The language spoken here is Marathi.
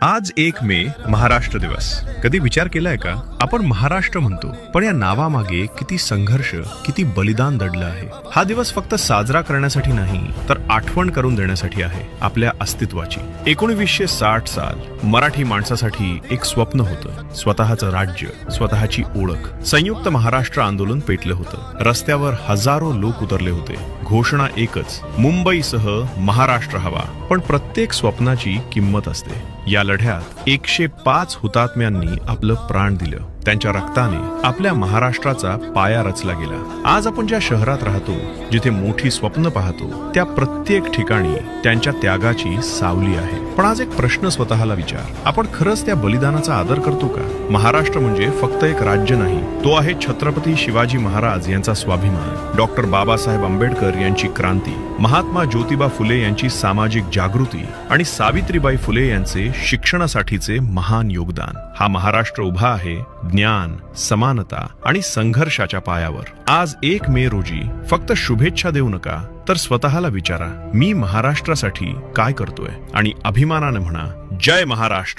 आज 1 मे महाराष्ट्र दिवस. कधी विचार केलाय का? आपण महाराष्ट्र म्हणतो, पण या नावामागे किती संघर्ष, किती बलिदान दडलं आहे. हा दिवस फक्त साजरा करण्यासाठी नाही, तर आठवण करून देण्यासाठी आहे आपल्या अस्तित्वाची. 1960 साल मराठी माणसासाठी एक स्वप्न होतं. स्वतःचं राज्य, स्वतःची ओळख. संयुक्त महाराष्ट्र आंदोलन पेटलं होतं. रस्त्यावर हजारो लोक उतरले होते. घोषणा एकच, मुंबईसह महाराष्ट्र हवा. पण प्रत्येक स्वप्नाची किंमत असते. या लढ्यात 105 हुतात्म्यांनी आपलं प्राण दिलं. त्यांच्या रक्ताने आपल्या महाराष्ट्राचा पाया रचला गेला. आज आपण ज्या शहरात राहतो, जिथे मोठी स्वप्न पाहतो, त्या प्रत्येक ठिकाणी त्यांच्या त्यागाची सावली आहे. पण आज एक प्रश्न स्वतःला विचार, आपण खरंच त्या बलिदानाचा आदर करतो का? महाराष्ट्र म्हणजे फक्त एक राज्य नाही, तो आहे छत्रपती शिवाजी महाराज यांचा स्वाभिमान, डॉक्टर बाबासाहेब आंबेडकर यांची क्रांती, महात्मा ज्योतिबा फुले यांची सामाजिक जागृती आणि सावित्रीबाई फुले यांचे शिक्षणासाठीचे महान योगदान. हा महाराष्ट्र उभा आहे ज्ञान, समानता आणि संघर्षाच्या पायावर. आज 1 मे रोजी फक्त शुभेच्छा देऊ नका, तर स्वतःला विचारा, मी महाराष्ट्रासाठी काय करतोय? आणि अभिमानाने म्हणा, जय महाराष्ट्र.